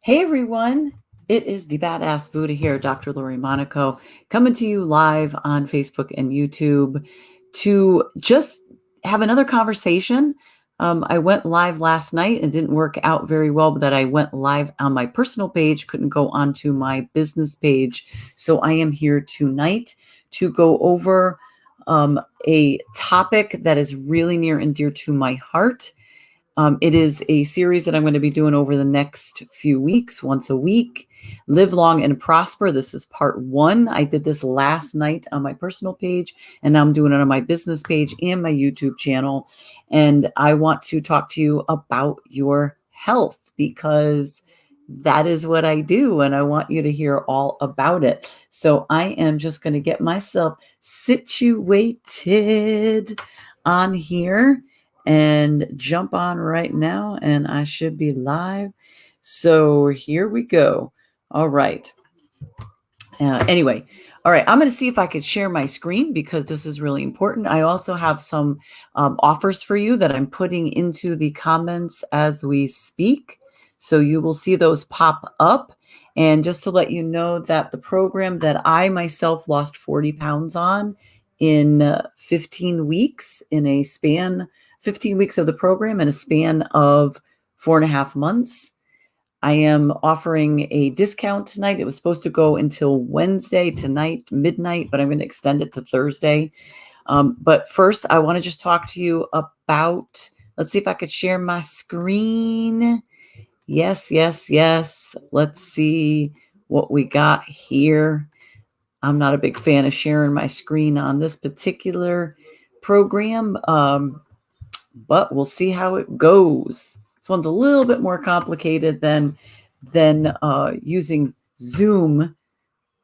Hey everyone, it is the Badass Buddha here, Dr. Lori Monaco, coming to you live on Facebook and YouTube to just have another conversation. I went live last night and didn't work out very well, but that I went live on my personal page, couldn't go onto my business page. So I am here tonight to go over a topic that is really near and dear to my heart. It is a series that I'm going to be doing over the next few weeks, once a week. Live long and prosper. This is part 1. I did this last night on my personal page, and now I'm doing it on my business page and my YouTube channel. And I want to talk to you about your health because that is what I do, and I want you to hear all about it. So I am just going to get myself situated on here and jump on right now, and I should be live. So here we go. All right. Anyway, all right, I'm going to see if I could share my screen because this is really important. I also have some offers for you that I'm putting into the comments as we speak. So you will see those pop up. And just to let you know that the program that I myself lost 40 pounds on in 15 weeks, in a span, 15 weeks of the program in a span of 4.5 months. I am offering a discount tonight. It was supposed to go until Wednesday tonight, midnight, but I'm going to extend it to Thursday. But first, I want to just talk to you about, let's see if I could share my screen. Yes. Let's see what we got here. I'm not a big fan of sharing my screen on this particular program, but we'll see how it goes. This one's a little bit more complicated than using Zoom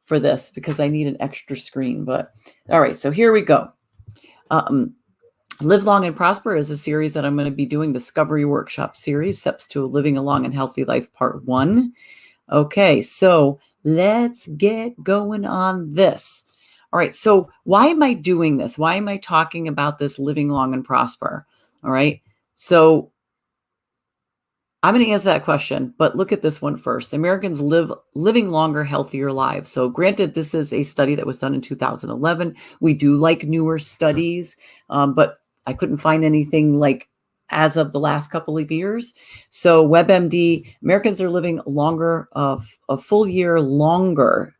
for this because I need an extra screen. But all right, so here we go. Live Long and Prosper is a series that I'm going to be doing, Discovery Workshop series, Steps to Living a Long and Healthy Life, Part 1. Okay, so let's get going on this. All right, so why am I doing this? Why am I talking about this living long and prosper? All right, so I'm going to answer that question, but look at this one first. Americans living longer, healthier lives. So granted, this is a study that was done in 2011. We do like newer studies, but I couldn't find anything like as of the last couple of years. So WebMD, Americans are living longer, a full year longer.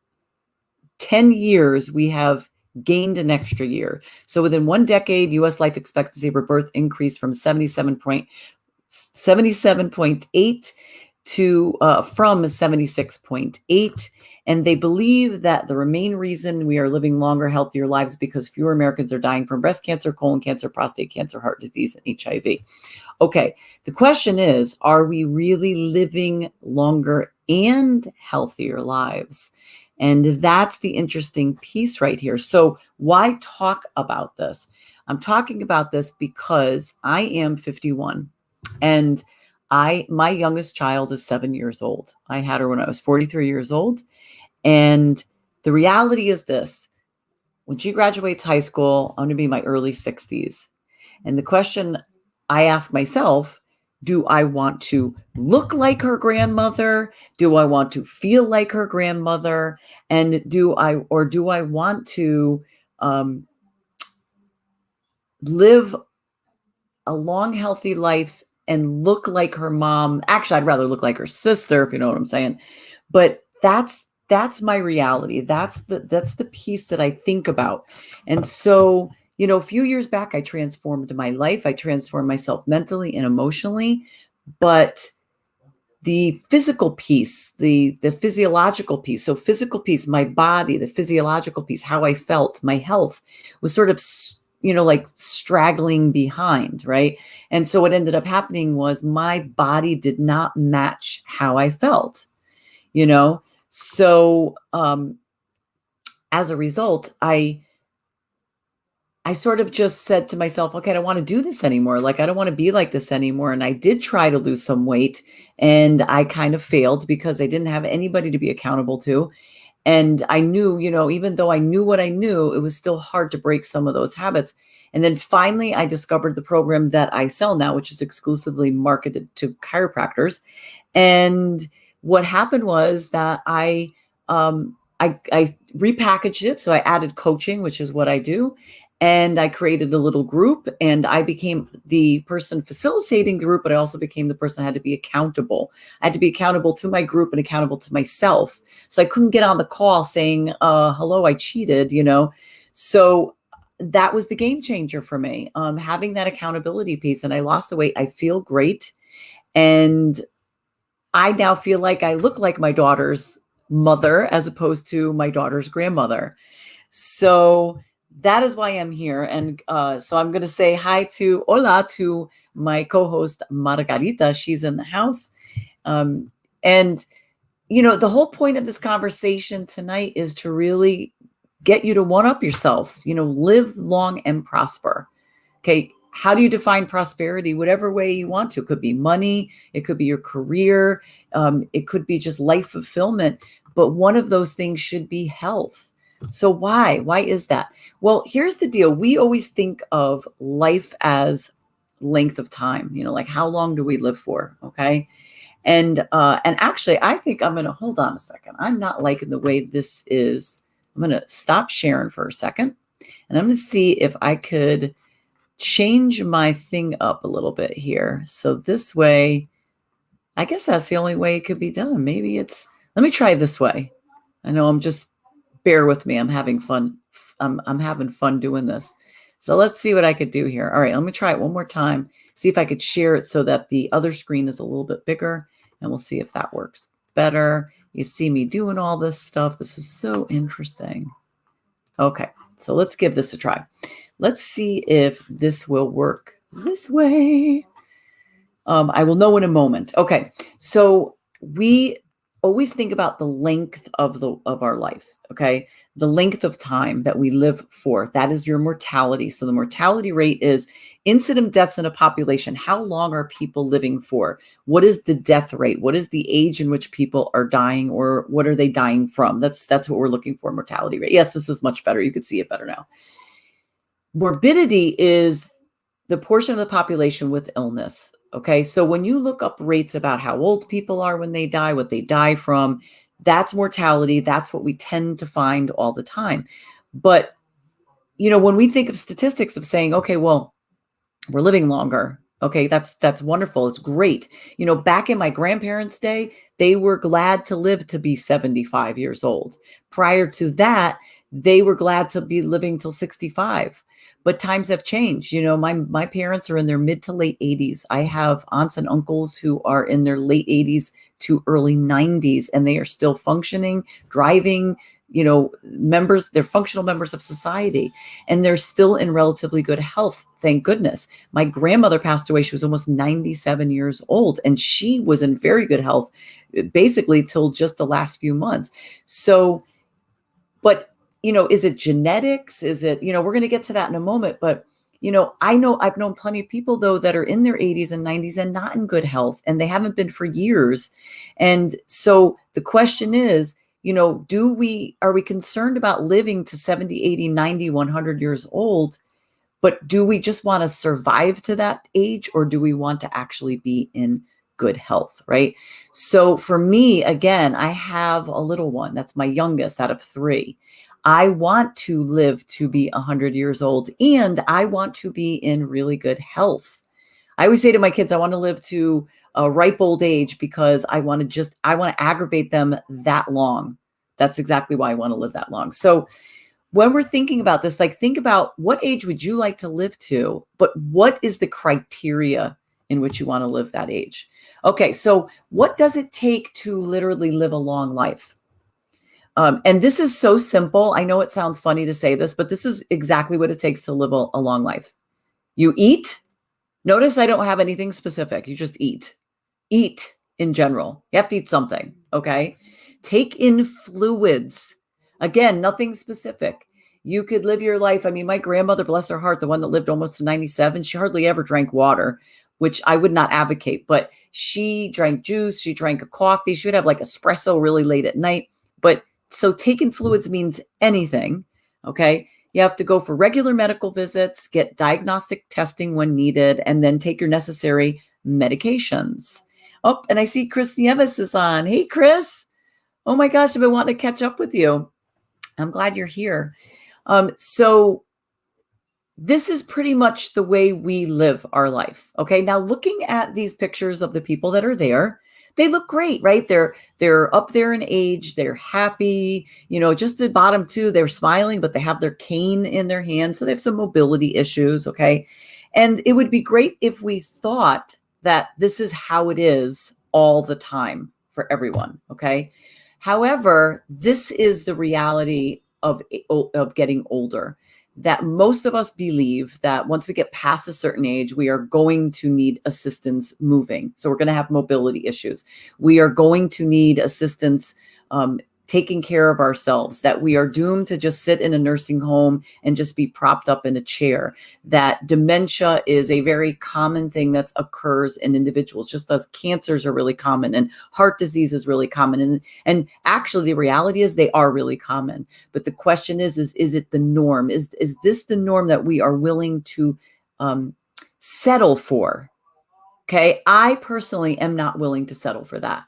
10 years, we have gained an extra year. So within 1 decade, U.S. life expectancy for birth increased from 77.8 to from 76.8. And they believe that the main reason we are living longer, healthier lives because fewer Americans are dying from breast cancer, colon cancer, prostate cancer, heart disease, and HIV. Okay, the question is, are we really living longer and healthier lives? And that's the interesting piece right here. So why talk about this? I'm talking about this because I am 51 and my youngest child is 7 years old. I had her when I was 43 years old. And the reality is this: when she graduates high school, I'm going to be in my early 60s. And the question I ask myself, do I want to look like her grandmother? Do I want to feel like her grandmother? And do I want to live a long, healthy life and look like her mom? Actually, I'd rather look like her sister, if you know what I'm saying. But that's my reality. That's the piece that I think about. And so, a few years back, I transformed my life. I transformed myself mentally and emotionally. But the physical piece, the physiological piece, so physical piece, my body, the physiological piece, how I felt, my health was sort of like straggling behind, right? And so what ended up happening was my body did not match how I felt, So as a result, I sort of just said to myself, okay, I don't want to do this anymore. Like, I don't want to be like this anymore. And I did try to lose some weight and I kind of failed because I didn't have anybody to be accountable to. And I knew, even though I knew what I knew, it was still hard to break some of those habits. And then finally, I discovered the program that I sell now, which is exclusively marketed to chiropractors. And what happened was that I repackaged it. So I added coaching, which is what I do. And I created a little group, and I became the person facilitating the group, but I also became the person that had to be accountable. I had to be accountable to my group and accountable to myself. So I couldn't get on the call saying, hello, I cheated, So that was the game changer for me, having that accountability piece. And I lost the weight. I feel great. And I now feel like I look like my daughter's mother as opposed to my daughter's grandmother. So that is why I'm here. And so I'm going to say hi to hola to my co-host Margarita. She's in the house. And the whole point of this conversation tonight is to really get you to one up yourself, live long and prosper. Okay. How do you define prosperity? Whatever way you want to. It could be money. It could be your career. It could be just life fulfillment. But one of those things should be health. So why? Why is that? Well, here's the deal. We always think of life as length of time, like how long do we live for? Okay. And actually, I think I'm going to hold on a second. I'm not liking the way this is. I'm going to stop sharing for a second, and I'm going to see if I could change my thing up a little bit here. So this way, I guess that's the only way it could be done. Maybe let me try this way. I know bear with me. I'm having fun. I'm having fun doing this. So let's see what I could do here. All right, let me try it one more time. See if I could share it so that the other screen is a little bit bigger, and we'll see if that works better. You see me doing all this stuff. This is so interesting. Okay, so let's give this a try. Let's see if this will work this way. I will know in a moment. Okay, so we always think about the length of our life. Okay, the length of time that we live for. That is your mortality. So the mortality rate is incident deaths in a population. How long are people living for? What is the death rate? What is the age in which people are dying, or what are they dying from? That's what we're looking for. Mortality rate. Yes, this is much better. You could see it better now. Morbidity is the portion of the population with illness. Okay. So when you look up rates about how old people are when they die, what they die from, that's mortality. That's what we tend to find all the time. But, when we think of statistics of saying, okay, well, we're living longer. Okay. That's wonderful. It's great. Back in my grandparents' day, they were glad to live to be 75 years old. Prior to that, they were glad to be living till 65. But times have changed. My parents are in their mid to late 80s. I have aunts and uncles who are in their late 80s to early 90s, and they are still functioning, driving, they're functional members of society, and they're still in relatively good health. Thank goodness. My grandmother passed away. She was almost 97 years old, and she was in very good health, basically till just the last few months. So, but is it genetics? Is it, we're going to get to that in a moment, but I've known plenty of people though that are in their 80s and 90s and not in good health, and they haven't been for years. And so the question is, are we concerned about living to 70, 80, 90, 100 years old? But do we just want to survive to that age, or do we want to actually be in good health, right? So for me, again, I have a little one. That's my youngest out of 3. I want to live to be 100 years old, and I want to be in really good health. I always say to my kids, I want to live to a ripe old age because I want to aggravate them that long. That's exactly why I want to live that long. So when we're thinking about this, think about what age would you like to live to, but what is the criteria in which you want to live that age? Okay, so what does it take to literally live a long life? And this is so simple. I know it sounds funny to say this, but this is exactly what it takes to live a long life. You eat. Notice I don't have anything specific. You just eat. Eat in general. You have to eat something, okay? Take in fluids. Again, nothing specific. You could live your life. I mean, my grandmother, bless her heart, the one that lived almost to 97, she hardly ever drank water, which I would not advocate, but she drank juice. She drank a coffee. She would have like espresso really late at night. But so taking fluids means anything, okay? You have to go for regular medical visits, get diagnostic testing when needed, and then take your necessary medications. Oh, and I see Chris Nieves is on. Hey, Chris. Oh my gosh, I've been wanting to catch up with you. I'm glad you're here. So this is pretty much the way we live our life. Okay. Now looking at these pictures of the people that are there, they look great, right? They're up there in age, they're happy, just the bottom two, they're smiling, but they have their cane in their hand. So they have some mobility issues. Okay. And it would be great if we thought that this is how it is all the time for everyone. Okay. However, this is the reality of getting older, that most of us believe that once we get past a certain age, we are going to need assistance moving. So we're going to have mobility issues. We are going to need assistance taking care of ourselves, that we are doomed to just sit in a nursing home and just be propped up in a chair, that dementia is a very common thing that occurs in individuals, just as cancers are really common and heart disease is really common. And actually the reality is they are really common. But the question is it the norm? Is this the norm that we are willing to settle for? Okay. I personally am not willing to settle for that.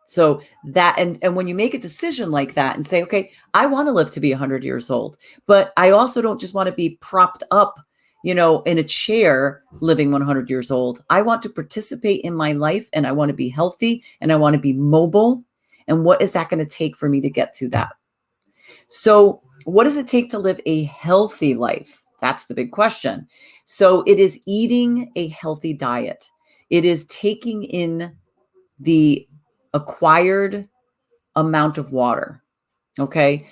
So that, and when you make a decision like that and say, okay, I want to live to be 100 years old, but I also don't just want to be propped up, in a chair living 100 years old. I want to participate in my life, and I want to be healthy, and I want to be mobile. And what is that going to take for me to get to that? So what does it take to live a healthy life? That's the big question. So it is eating a healthy diet. It is taking in the acquired amount of water. Okay.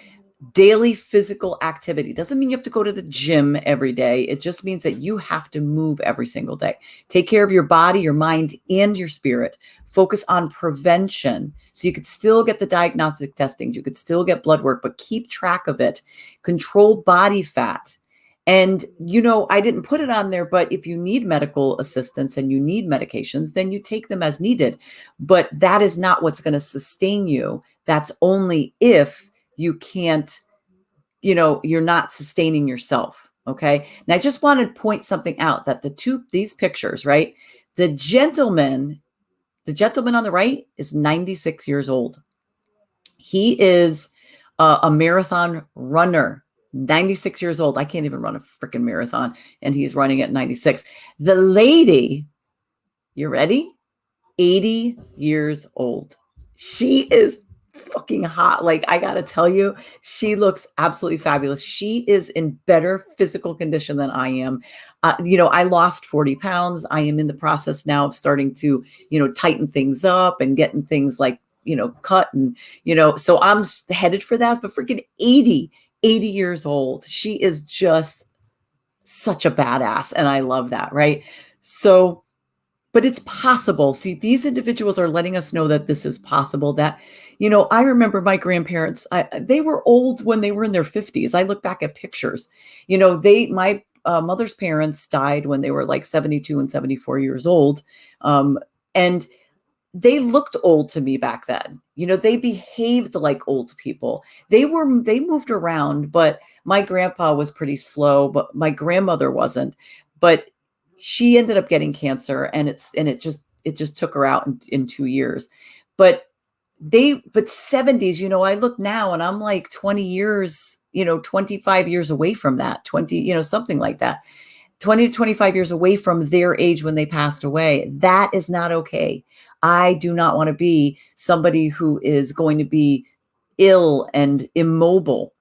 Daily physical activity doesn't mean you have to go to the gym every day. It just means that you have to move every single day. Take care of your body, your mind, and your spirit. Focus on prevention. So you could still get the diagnostic testing. You could still get blood work, but keep track of it. Control body fat. And, I didn't put it on there, but if you need medical assistance and you need medications, then you take them as needed. But that is not what's going to sustain you. That's only if you can't, you're not sustaining yourself. Okay. And I just want to point something out, that these pictures, right? The gentleman on the right is 96 years old. He is a marathon runner. 96 years old. I can't even run a freaking marathon, and he's running at 96. The lady, you ready? 80 years old. She is fucking hot. Like, I gotta tell you, she looks absolutely fabulous. She is in better physical condition than I am. I lost 40 pounds. I am in the process now of starting to, tighten things up and getting things like, cut and, so I'm headed for that. But freaking 80 years old. She is just such a badass. And I love that. Right. So, but it's possible. See, these individuals are letting us know that this is possible. That, I remember my grandparents, they were old when they were in their 50s. I look back at pictures, my mother's parents died when they were like 72 and 74 years old. And they looked old to me back then. They behaved like old people. They moved around, but my grandpa was pretty slow, but my grandmother wasn't. But she ended up getting cancer, and it just took her out in 2 years. But 70s, I look now and I'm like 20 years, 25 years away from that, 20, something like that. 20 to 25 years away from their age when they passed away. That is not okay. I do not want to be somebody who is going to be ill and immobile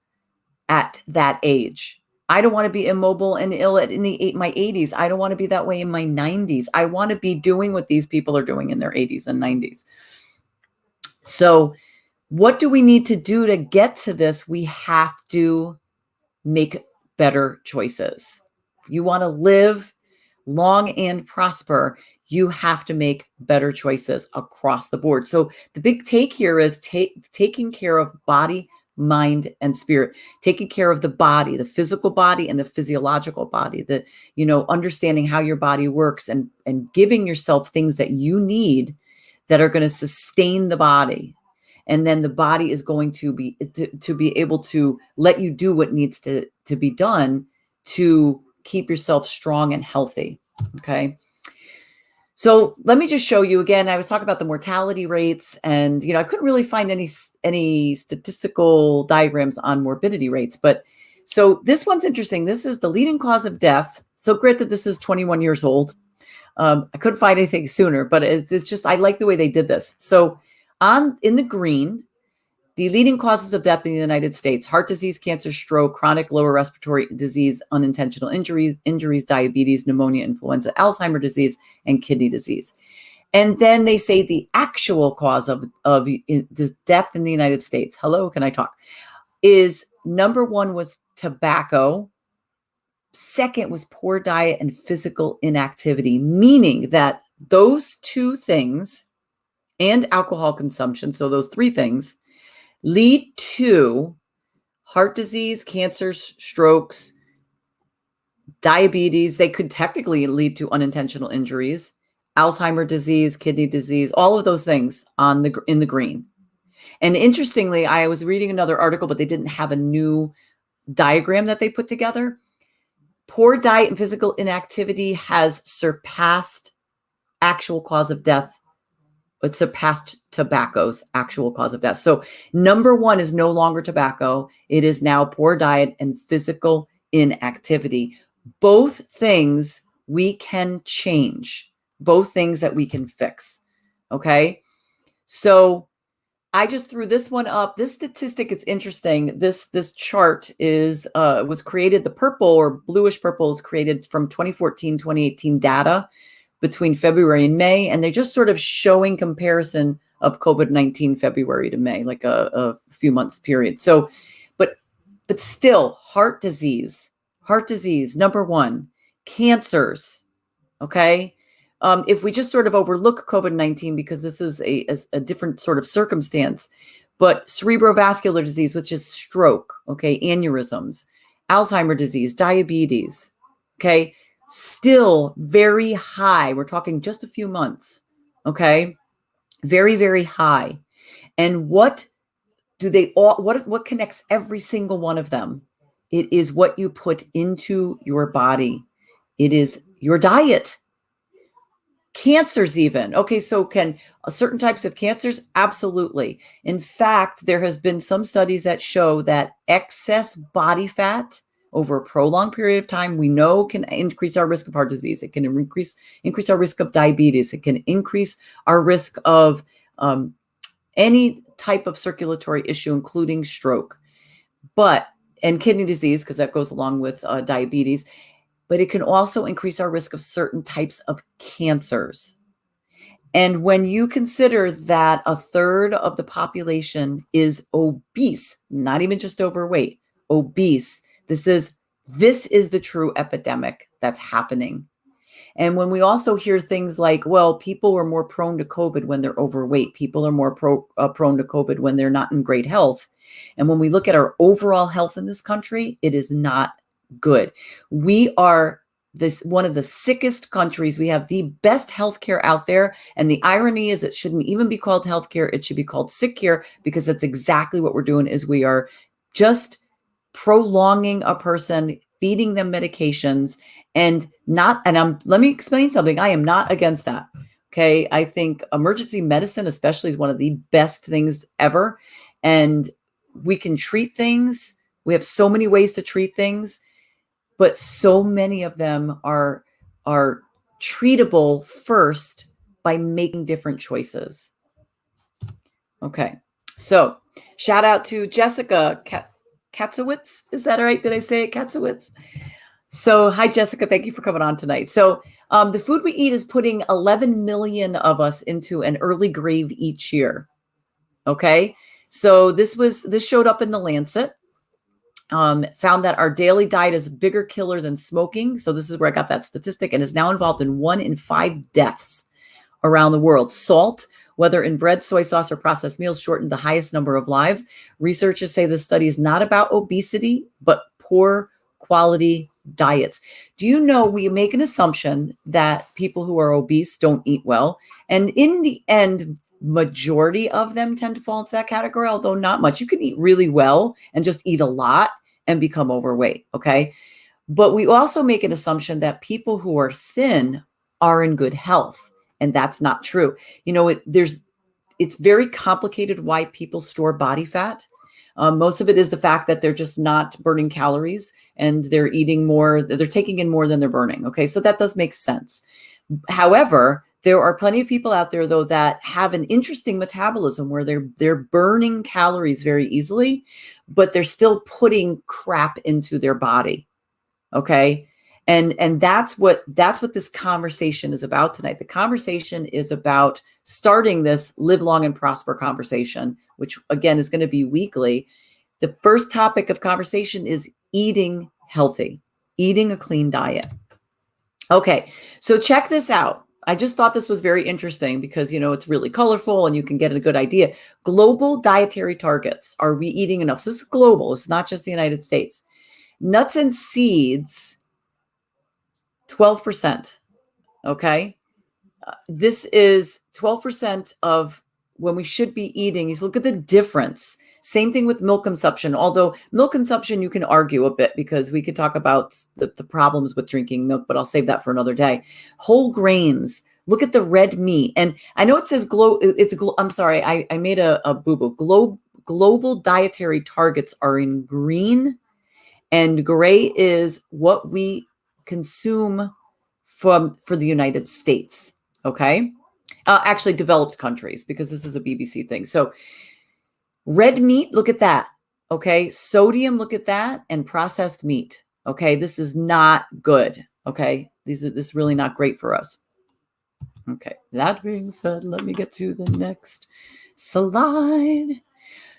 at that age. I don't want to be immobile and ill in my 80s. I don't want to be that way in my 90s. I want to be doing what these people are doing in their 80s and 90s. So what do we need to do to get to this? We have to make better choices. If you want to live long and prosper, you have to make better choices across the board. So the big take here is taking care of body, mind, and spirit, taking care of the body, the physical body and the physiological body, understanding how your body works and giving yourself things that you need that are going to sustain the body. And then the body is going to be able to let you do what needs to be done to keep yourself strong and healthy. Okay. So let me just show you again. I was talking about the mortality rates, and I couldn't really find any statistical diagrams on morbidity rates. But so this one's interesting. This is the leading cause of death. So granted, this is 21 years old. I couldn't find anything sooner, but it's just I like the way they did this. So in the green, the leading causes of death in the United States: heart disease, cancer, stroke, chronic lower respiratory disease, unintentional injuries, diabetes, pneumonia, influenza, Alzheimer's disease, and kidney disease. And then they say the actual cause of death in the United States, hello, can I talk, is number one was tobacco. Second was poor diet and physical inactivity, meaning that those two things and alcohol consumption, so those three things, lead to heart disease, cancers, strokes, diabetes. They could technically lead to unintentional injuries, Alzheimer's disease, kidney disease, all of those things in the green. And interestingly, I was reading another article, but they didn't have a new diagram that they put together. Poor diet and physical inactivity has surpassed actual cause of death. It surpassed tobacco's actual cause of death. So number one is no longer tobacco. It is now poor diet and physical inactivity. Both things we can change, both things that we can fix. Okay. So I just threw this one up. This statistic is interesting. This chart was created, the purple or bluish purple is created from 2014, 2018 data between February and May, and they're just sort of showing comparison of COVID-19 February to May, like a few months period. So, but still, heart disease, number one, cancers, okay? If we just sort of overlook COVID-19 because this is a different sort of circumstance, but cerebrovascular disease, which is stroke, okay, aneurysms, Alzheimer's disease, diabetes, okay, still very high. We're talking just a few months, okay, very, very high. And what do they all? What connects every single one of them? It is what you put into your body. It is your diet. Cancers even. Okay, so can certain types of cancers? Absolutely. In fact, there has been some studies that show that excess body fat over a prolonged period of time, we know can increase our risk of heart disease. It can increase our risk of diabetes. It can increase our risk of any type of circulatory issue, including stroke, and kidney disease, because that goes along with diabetes. But it can also increase our risk of certain types of cancers. And when you consider that a third of the population is obese, not even just overweight, obese, this is the true epidemic that's happening. And when we also hear things like, well, people are more prone to COVID when they're overweight, people are more prone to COVID when they're not in great health. And when we look at our overall health in this country, it is not good. We are one of the sickest countries. We have the best healthcare out there. And the irony is it shouldn't even be called healthcare. It should be called sick care, because that's exactly what we're doing is we are just prolonging a person, feeding them medications let me explain something. I am not against that. Okay. I think emergency medicine especially is one of the best things ever. And we can treat things. We have so many ways to treat things, but so many of them are treatable first by making different choices. Okay. So shout out to Jessica Katzowitz. Is that right? Did I say it? Katzowitz? So hi, Jessica. Thank you for coming on tonight. So the food we eat is putting 11 million of us into an early grave each year. Okay. So this showed up in the Lancet. Found that our daily diet is a bigger killer than smoking. So this is where I got that statistic, and is now involved in 1 in 5 deaths around the world. Salt, whether in bread, soy sauce, or processed meals, shortened the highest number of lives. Researchers say this study is not about obesity, but poor quality diets. Do you know we make an assumption that people who are obese don't eat well? And in the end, majority of them tend to fall into that category, although not much. You can eat really well and just eat a lot and become overweight, okay? But we also make an assumption that people who are thin are in good health. And that's not true. It's very complicated why people store body fat. Most of it is the fact that they're just not burning calories and they're eating more, they're taking in more than they're burning. Okay, so that does make sense. However, there are plenty of people out there, though, that have an interesting metabolism where they're burning calories very easily, but they're still putting crap into their body. Okay. And that's what this conversation is about tonight. The conversation is about starting this live long and prosper conversation, which again is going to be weekly. The first topic of conversation is eating healthy, eating a clean diet. Okay, so check this out. I just thought this was very interesting because, it's really colorful and you can get a good idea. Global dietary targets. Are we eating enough? So this is global. It's not just the United States. Nuts and seeds, 12%. Okay. This is 12% of when we should be eating. You look at the difference. Same thing with milk consumption. Although milk consumption, you can argue a bit because we could talk about the problems with drinking milk, but I'll save that for another day. Whole grains. Look at the red meat. And I know it says I'm sorry, I made a boo-boo. Global dietary targets are in green, and gray is what we consume for the United States. Okay. Actually developed countries, because this is a BBC thing. So red meat, look at that. Okay. Sodium, look at that. And processed meat. Okay. This is not good. Okay. This is really not great for us. Okay. That being said, let me get to the next slide.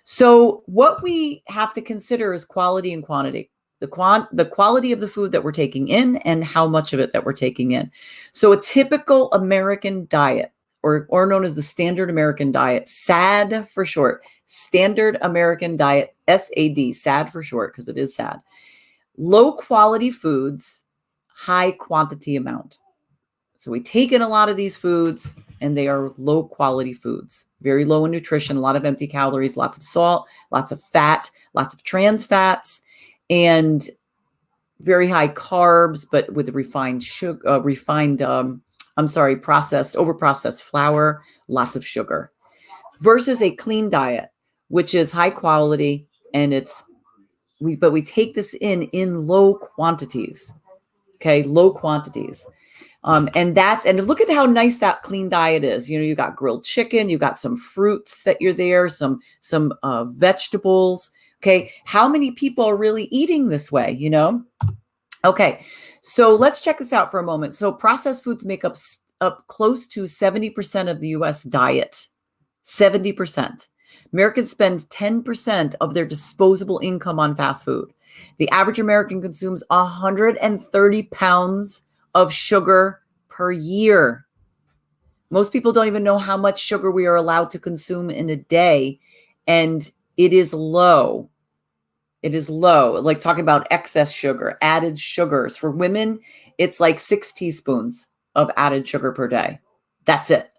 So what we have to consider is quality and quantity. The quality of the food that we're taking in and how much of it that we're taking in. So a typical American diet, or known as the standard American diet, SAD for short, standard American diet, SAD, SAD for short, because it is sad. Low quality foods, high quantity amount. So we take in a lot of these foods and they are low quality foods, very low in nutrition, a lot of empty calories, lots of salt, lots of fat, lots of trans fats, and very high carbs, but with refined sugar, overprocessed flour, lots of sugar, versus a clean diet, which is high quality. And we take this in low quantities. Okay. Low quantities. And look at how nice that clean diet is. You got grilled chicken, you got some fruits that you're there, some vegetables. Okay. How many people are really eating this way? Okay. So let's check this out for a moment. So processed foods make up close to 70% of the US diet. 70%. Americans spend 10% of their disposable income on fast food. The average American consumes 130 pounds of sugar per year. Most people don't even know how much sugar we are allowed to consume in a day. And it is low. It is low. Like talking about excess sugar, added sugars. For women, it's like 6 teaspoons of added sugar per day. That's it.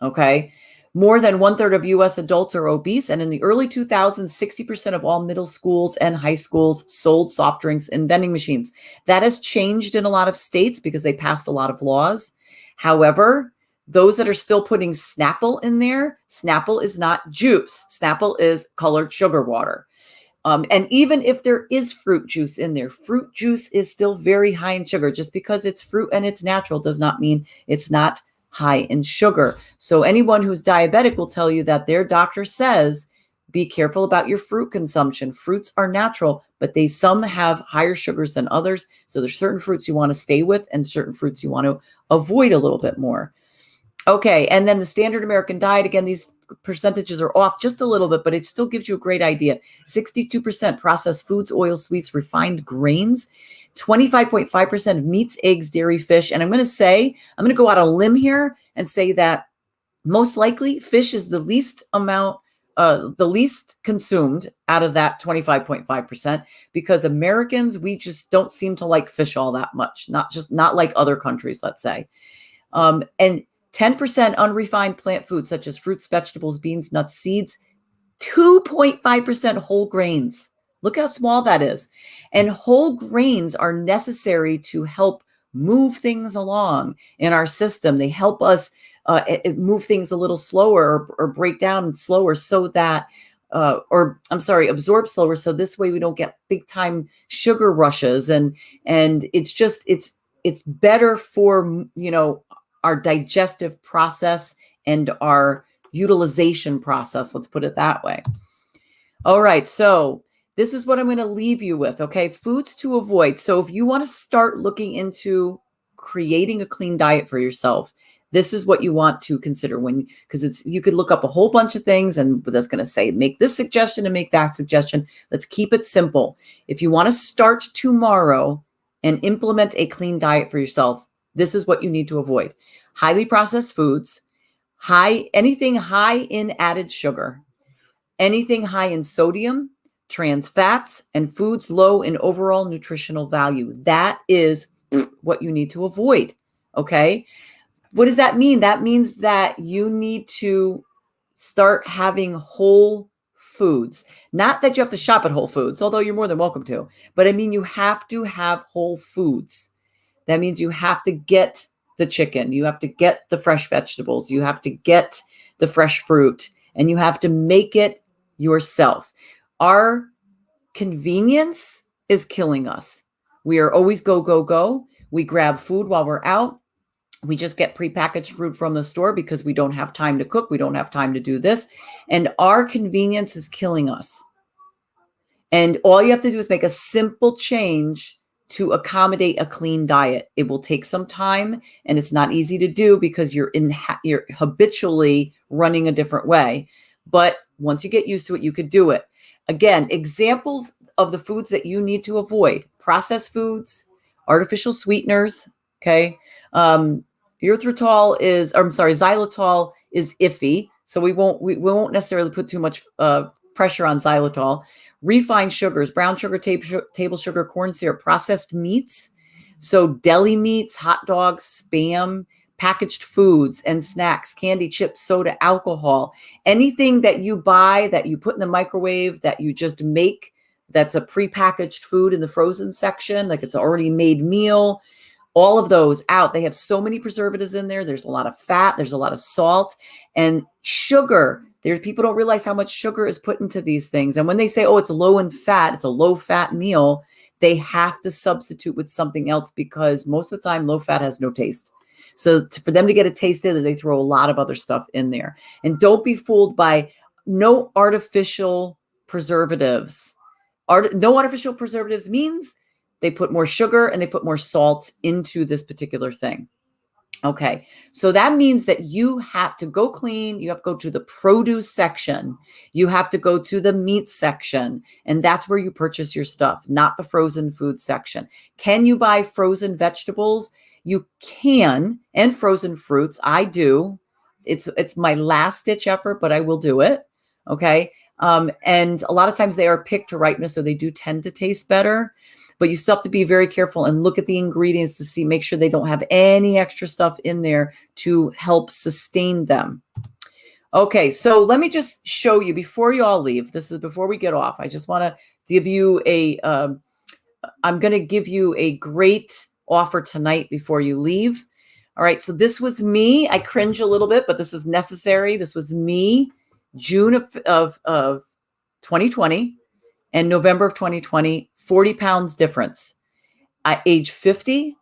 Okay. More than 1/3 of US adults are obese. And in the early 2000s, 60% of all middle schools and high schools sold soft drinks in vending machines. That has changed in a lot of states because they passed a lot of laws. However, those that are still putting Snapple in there, Snapple is not juice. Snapple is colored sugar water. And even if there is fruit juice in there, fruit juice is still very high in sugar. Just because it's fruit and it's natural does not mean it's not high in sugar. So anyone who's diabetic will tell you that their doctor says, be careful about your fruit consumption. Fruits are natural, but some have higher sugars than others. So there's certain fruits you want to stay with and certain fruits you want to avoid a little bit more. Okay. And then the standard American diet, again, these percentages are off just a little bit, but it still gives you a great idea. 62% processed foods, oil, sweets, refined grains, 25.5% of meats, eggs, dairy, fish. And I'm going to go out on a limb here and say that most likely fish is the least consumed out of that 25.5%, because Americans, we just don't seem to like fish all that much. Not like other countries, let's say. And 10% unrefined plant foods, such as fruits, vegetables, beans, nuts, seeds, 2.5% whole grains. Look how small that is. And whole grains are necessary to help move things along in our system. They help us move things a little slower or break down slower so that absorb slower. So this way we don't get big time sugar rushes. And it's better for, our digestive process and our utilization process. Let's put it that way. All right. So this is what I'm going to leave you with. Okay. Foods to avoid. So if you want to start looking into creating a clean diet for yourself, this is what you want to consider because you could look up a whole bunch of things and that's going to say, make this suggestion and make that suggestion. Let's keep it simple. If you want to start tomorrow and implement a clean diet for yourself, this is what you need to avoid. Highly processed foods, anything high in added sugar, anything high in sodium, trans fats, and foods low in overall nutritional value. That is what you need to avoid. Okay. What does that mean? That means that you need to start having whole foods. Not that you have to shop at Whole Foods, although you're more than welcome to. But I mean, you have to have whole foods. That means you have to get the chicken. You have to get the fresh vegetables. You have to get the fresh fruit. And you have to make it yourself. Our convenience is killing us. We are always go, go, go. We grab food while we're out. We just get prepackaged food from the store because we don't have time to cook. We don't have time to do this. And our convenience is killing us. And all you have to do is make a simple change to accommodate a clean diet. It will take some time and it's not easy to do because you're habitually running a different way. But once you get used to it, you could do it. Again, examples of the foods that you need to avoid: processed foods, artificial sweeteners. Okay. Xylitol is iffy. So we won't necessarily put too much pressure on xylitol. Refined sugars, brown sugar, table sugar, corn syrup, processed meats. So deli meats, hot dogs, Spam, packaged foods and snacks, candy, chips, soda, alcohol, anything that you buy, that you put in the microwave, that you just make, that's a prepackaged food in the frozen section, like it's already made meal. All of those out. They have so many preservatives in there. There's a lot of fat. There's a lot of salt and sugar. People don't realize how much sugar is put into these things. And when they say, oh, it's low in fat, it's a low fat meal, they have to substitute with something else because most of the time low fat has no taste. So for them to get a taste in it, they throw a lot of other stuff in there. And don't be fooled by no artificial preservatives. No artificial preservatives means they put more sugar and they put more salt into this particular thing. Okay, so that means that you have to go clean. You have to go to the produce section. You have to go to the meat section. And that's where you purchase your stuff, not the frozen food section. Can you buy frozen vegetables? You can, and frozen fruits. I do. It's my last ditch effort, but I will do it. Okay. And a lot of times they are picked to ripeness, so they do tend to taste better. But you still have to be very careful and look at the ingredients to make sure they don't have any extra stuff in there to help sustain them. Okay, so let me just show you before you all leave. This is before we get off. I just want to give you I'm going to give you a great offer tonight before you leave. All right, so this was me. I cringe a little bit, but this is necessary. This was me, June of 2020 and November of 2020. 40 pounds difference at age 50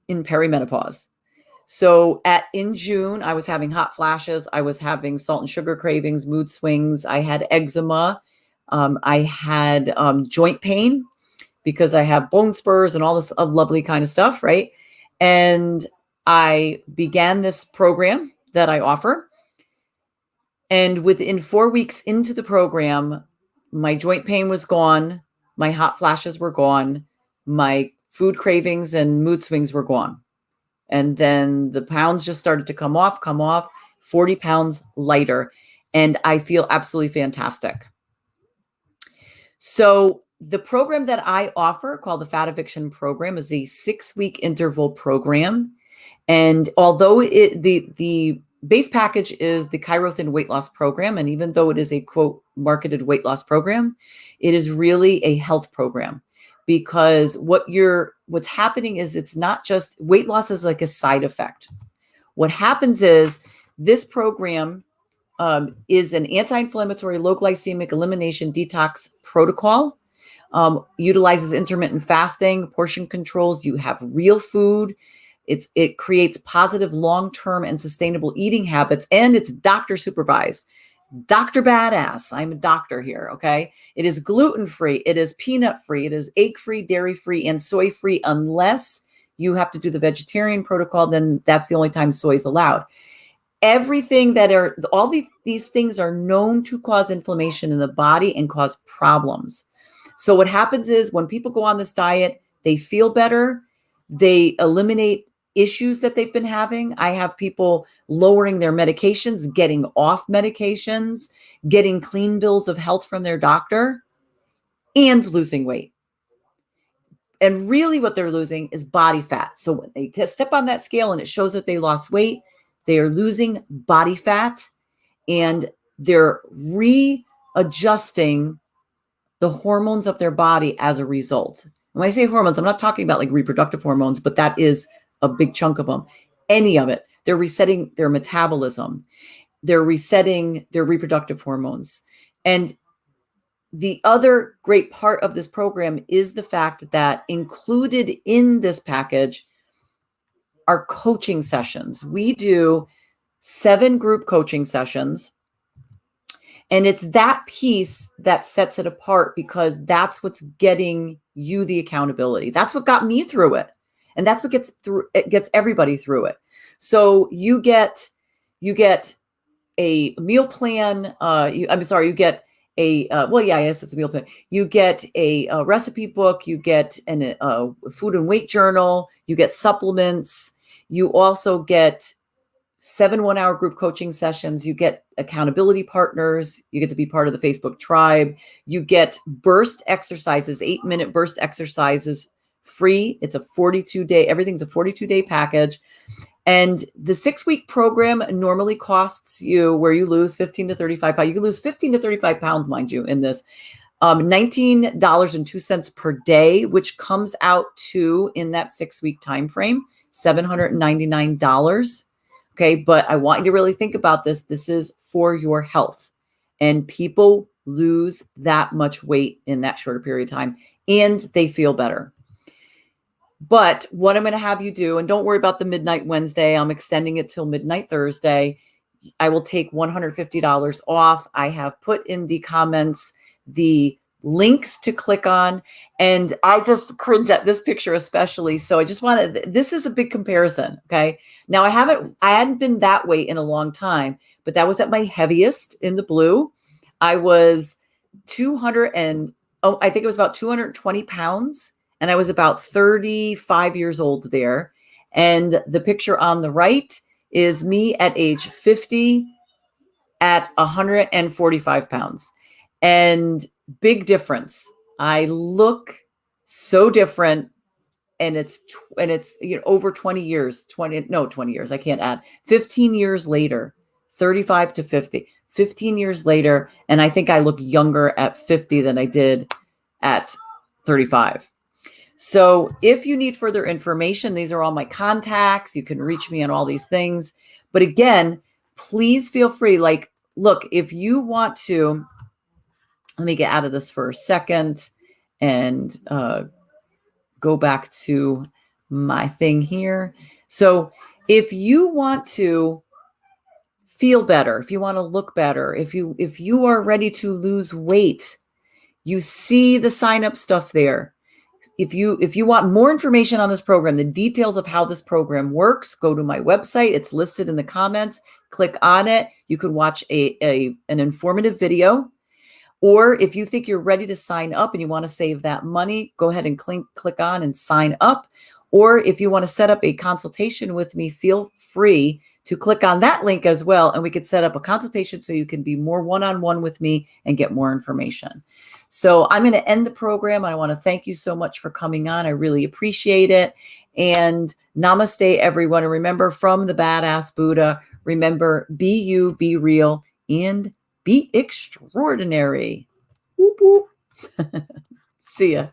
in perimenopause. So in June, I was having hot flashes. I was having salt and sugar cravings, mood swings. I had eczema. I had joint pain because I have bone spurs and all this lovely kind of stuff, right? And I began this program that I offer. And within 4 weeks into the program, my joint pain was gone. My hot flashes were gone. My food cravings and mood swings were gone. And then the pounds just started to come off, 40 pounds lighter. And I feel absolutely fantastic. So the program that I offer, called the Fat Eviction Program, is a 6-week interval program. And although the base package is the Chirothin weight loss program, and even though it is a quote marketed weight loss program, it is really a health program because what's happening is it's not just weight loss is like a side effect. What happens is this program is an anti-inflammatory, low glycemic elimination detox protocol. Utilizes intermittent fasting, portion controls. You have real food. It creates positive long-term and sustainable eating habits, and it's doctor supervised. Dr. Badass. I'm a doctor here, okay? It is gluten-free, it is peanut-free, it is egg-free, dairy-free, and soy-free, unless you have to do the vegetarian protocol, then that's the only time soy is allowed. Everything all these things are known to cause inflammation in the body and cause problems. So what happens is when people go on this diet, they feel better, they eliminate issues that they've been having. I have people lowering their medications, getting off medications, getting clean bills of health from their doctor, and losing weight. And really what they're losing is body fat. So when they step on that scale and it shows that they lost weight, they are losing body fat and they're readjusting the hormones of their body as a result. When I say hormones, I'm not talking about like reproductive hormones, but that is a big chunk of them. Any of it. They're resetting their metabolism. They're resetting their reproductive hormones. And the other great part of this program is the fact that included in this package are coaching sessions. We do 7 group coaching sessions. And it's that piece that sets it apart because that's what's getting you the accountability. That's what got me through it. And that's what gets everybody through it. So you get a meal plan. You get yes, it's a meal plan. You get a recipe book. You get a food and weight journal. You get supplements. You also get 7 1-hour group coaching sessions. You get accountability partners. You get to be part of the Facebook tribe. You get burst exercises, 8-minute burst exercises free. It's a 42-day, everything's a 42-day package. And the 6-week program normally costs you, where you lose 15 to 35 pounds. You can lose 15 to 35 pounds, mind you, in this. $19.02 per day, which comes out to, in that 6-week time frame, $799. Okay, but I want you to really think about this. This is for your health. And people lose that much weight in that shorter period of time, and they feel better. But what I'm going to have you do, and don't worry about the midnight Wednesday, I'm extending it till midnight Thursday. I will take $150 off. I have put in the comments the links to click on, and I just cringe at this picture especially. So I just wanted, this is a big comparison. Okay. Now I hadn't been that weight in a long time, but that was at my heaviest in the blue. I was I think it was about 220 pounds. And I was about 35 years old there. And the picture on the right is me at age 50 at 145 pounds. And big difference. I look so different. And it's over 20 years, 20 years. I can't add 15 years later, 35 to 50, 15 years later. And I think I look younger at 50 than I did at 35. So if you need further information, these are all my contacts. You can reach me on all these things. But again, please feel free. Like, look, if you want to, let me get out of this for a second and go back to my thing here. So if you want to feel better, if you want to look better, if you are ready to lose weight, you see the sign up stuff there. If you want more information on this program, the details of how this program works, go to my website. It's listed in the comments. Click on it. You can watch an informative video. Or if you think you're ready to sign up and you want to save that money, go ahead and click on and sign up. Or if you want to set up a consultation with me, feel free to click on that link as well. And we could set up a consultation so you can be more one-on-one with me and get more information. So I'm going to end the program. I want to thank you so much for coming on. I really appreciate it. And namaste, everyone. And remember, from the Badass Buddha, remember, be you, be real, and be extraordinary. Whoop, whoop. See ya.